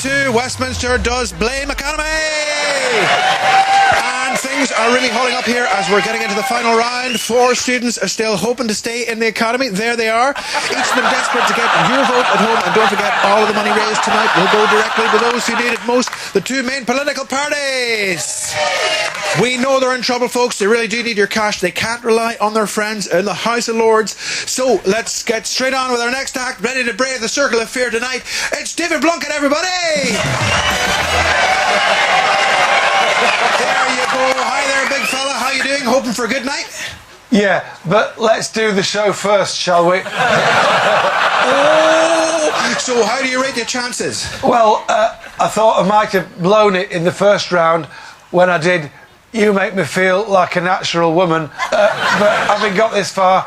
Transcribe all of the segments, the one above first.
2022, Westminster does blame economy! And things are really holding up here as we're getting into the final round. 4 students are still hoping to stay in the academy. There they are. Each of them desperate to get your vote at home. And don't forget, all of the money raised tonight will go directly to those who need it most. The 2 main political parties. We know they're in trouble, folks. They really do need your cash. They can't rely on their friends in the House of Lords. So let's get straight on with our next act. Ready to brave the circle of fear tonight. It's David Blunkett, everybody! There you go. Hi there, big fella. How you doing? Hoping for a good night? Yeah, but let's do the show first, shall we? Oh, so how do you rate your chances? Well, I thought I might have blown it in the first round. When I did, You Make Me Feel Like a Natural Woman. But having got this far,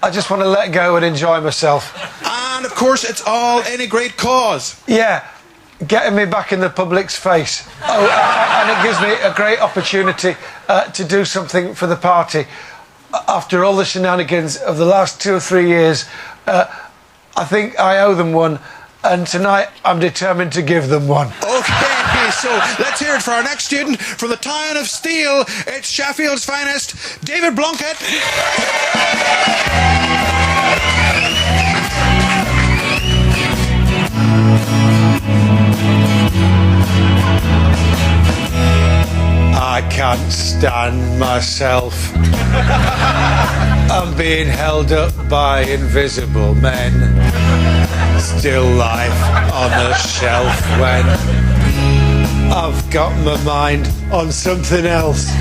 I just want to let go and enjoy myself. And, of course, it's all in a great cause. Yeah, getting me back in the public's face. Oh, and it gives me a great opportunity to do something for the party. After all the shenanigans of the last 2 or 3 years, I think I owe them one, and tonight I'm determined to give them one. Okay, so let's hear it for our next student from the town of Steel. It's Sheffield's finest, David Blunkett. I can't stand myself. I'm being held up by invisible men. Still life on the shelf when I've got my mind on something else.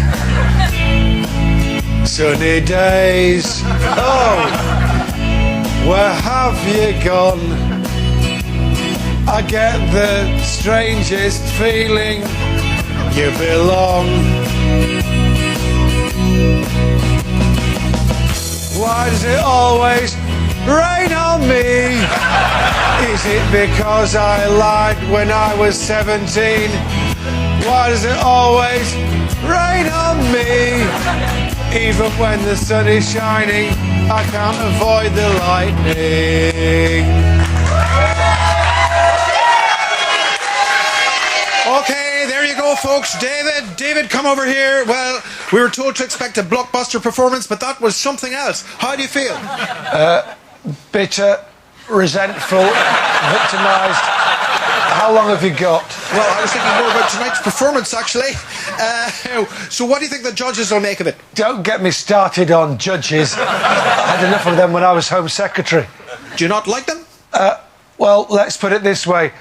Sunny days, oh, where have you gone? I get the strangest feeling you belong. Why does it always rain on me? Is it because I lied when I was 17? Why does it always rain on me? Even when the sun is shining, I can't avoid the lightning. Okay, there you go, folks. David, come over here. Well, we were told to expect a blockbuster performance, but that was something else. How do you feel? Bitter, resentful, victimised. How long have you got? Well, I was thinking more about tonight's performance, actually. So what do you think the judges will make of it? Don't get me started on judges. I had enough of them when I was Home Secretary. Do you not like them? Well, let's put it this way.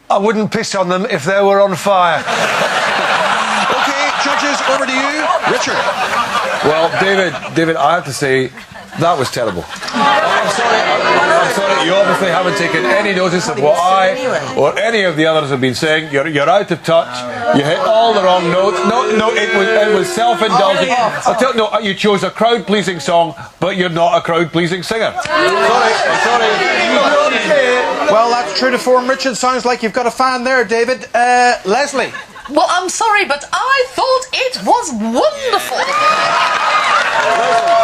I wouldn't piss on them if they were on fire. Okay, judges, over to you. Richard. Well, David, I have to say, that was terrible. I'm sorry, you obviously haven't taken any notice of what I or any of the others have been saying. You're out of touch. You hit all the wrong notes. No, it was self-indulgent. No, you chose a crowd-pleasing song, but you're not a crowd-pleasing singer. Sorry. Well, that's true to form, Richard. Sounds like you've got a fan there, David. Leslie. Well, I'm sorry, but I thought it was wonderful.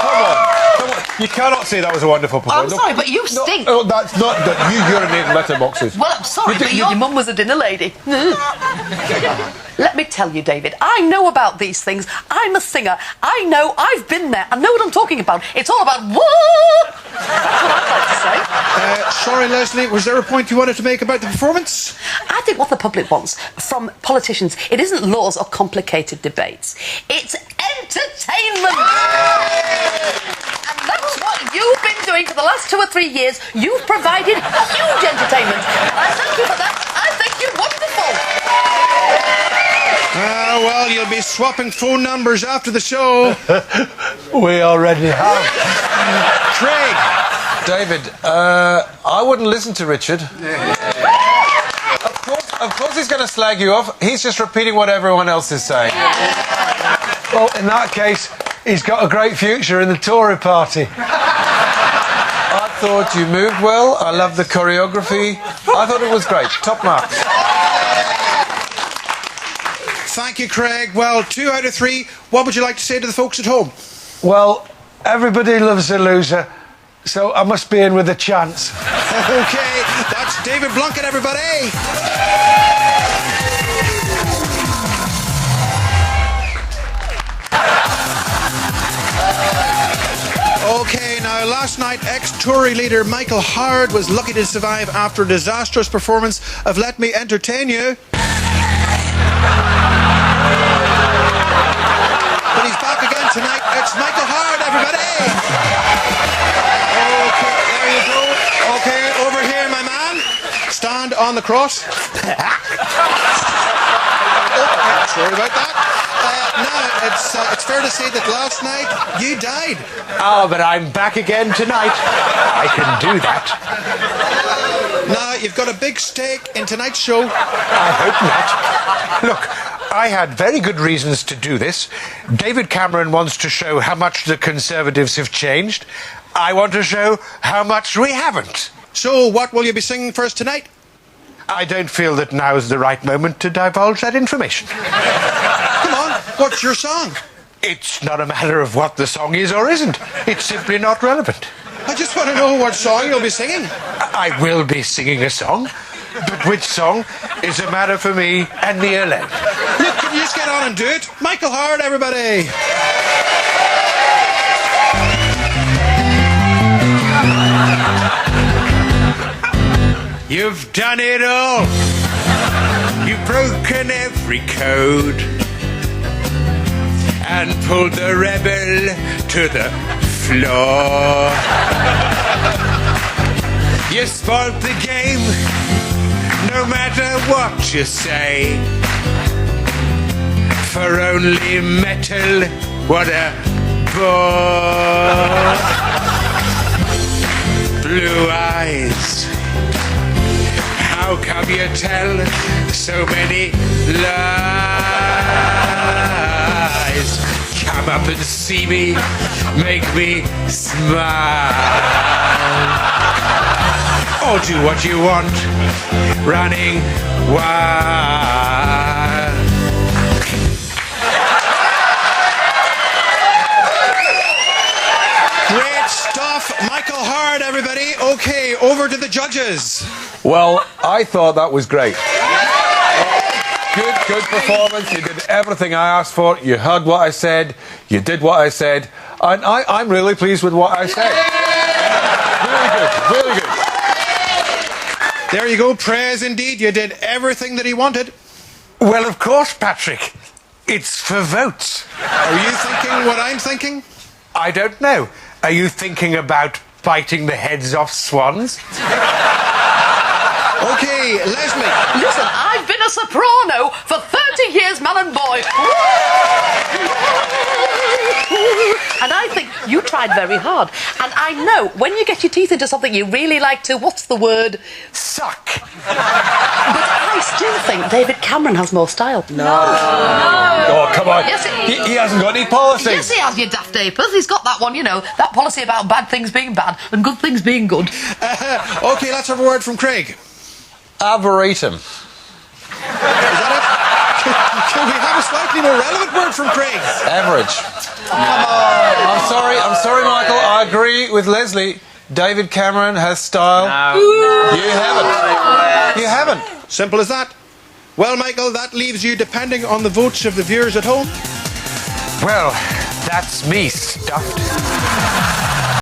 Come on. You cannot say that was a wonderful performance. I'm sorry, but you stink. No, that's not that you urinate in letterboxes. Well, I'm sorry, but your mum was a dinner lady. Let me tell you, David, I know about these things. I'm a singer. I know. I've been there. I know what I'm talking about. It's all about what? That's what I'd like to say. Sorry, Leslie, was there a point you wanted to make about the performance? I think what the public wants from politicians, it isn't laws or complicated debates. It's entertainment. And that's what you've been doing for the last 2 or 3 years. You've provided huge entertainment. And I thank you for that. I think you're wonderful. Well, you'll be swapping phone numbers after the show. We already have. Craig. David, I wouldn't listen to Richard. Of course he's going to slag you off. He's just repeating what everyone else is saying. Well, in that case, he's got a great future in the Tory party. I thought you moved well. I loved the choreography. I thought it was great. Top marks. Thank you, Craig. Well, 2 out of 3. What would you like to say to the folks at home? Well, everybody loves a loser, so I must be in with a chance. Okay, that's David Blunkett, everybody. Okay, now last night, ex-Tory leader Michael Howard was lucky to survive after a disastrous performance of Let Me Entertain You. But he's back again tonight. It's Michael Howard, everybody! Okay, there you go. Okay, over here, my man. Stand on the cross. Sorry about that. Now, it's fair to say that last night you died. Oh, but I'm back again tonight. I can do that. Now, you've got a big stake in tonight's show. I hope not. Look, I had very good reasons to do this. David Cameron wants to show how much the Conservatives have changed. I want to show how much we haven't. So, what will you be singing for us tonight? I don't feel that now is the right moment to divulge that information. Come on, what's your song? It's not a matter of what the song is or isn't. It's simply not relevant. I just want to know what song you'll be singing. I will be singing a song, but which song is a matter for me and me alone. Look, can you just get on and do it? Michael Howard, everybody. You've done it all. You've broken every code and pulled the rebel to the floor. You spoiled the game, no matter what you say. For only metal, what a bore. Blue eyes, how come you tell so many lies? Come up and see me, make me smile. Or do what you want, running wild. Great stuff. Michael Howard, everybody. Okay, over to the judges. Well, I thought that was great. Good performance. You did everything I asked for. You heard what I said. You did what I said. And I'm really pleased with what I said. Really good. There you go, praise indeed. You did everything that he wanted. Well, of course, Patrick. It's for votes. Are you thinking what I'm thinking? I don't know. Are you thinking about biting the heads off swans? Okay, Leslie. Listen, I've been a soprano for 30 years, man and boy. And I think you tried very hard. And I know when you get your teeth into something you really like to, what's the word? Suck. But I still think David Cameron has more style. No. Oh, come on. Yes, He hasn't got any policies. Yes, he has, you daft apers. He's got that one, you know, that policy about bad things being bad and good things being good. Okay, let's have a word from Craig. Arboretum. Is that it? Can we have a slightly more relevant word from Craig? Average. I'm sorry, Michael. I agree with Leslie. David Cameron has style. No. You haven't. Simple as that. Well, Michael, that leaves you depending on the votes of the viewers at home. Well, that's me stuffed.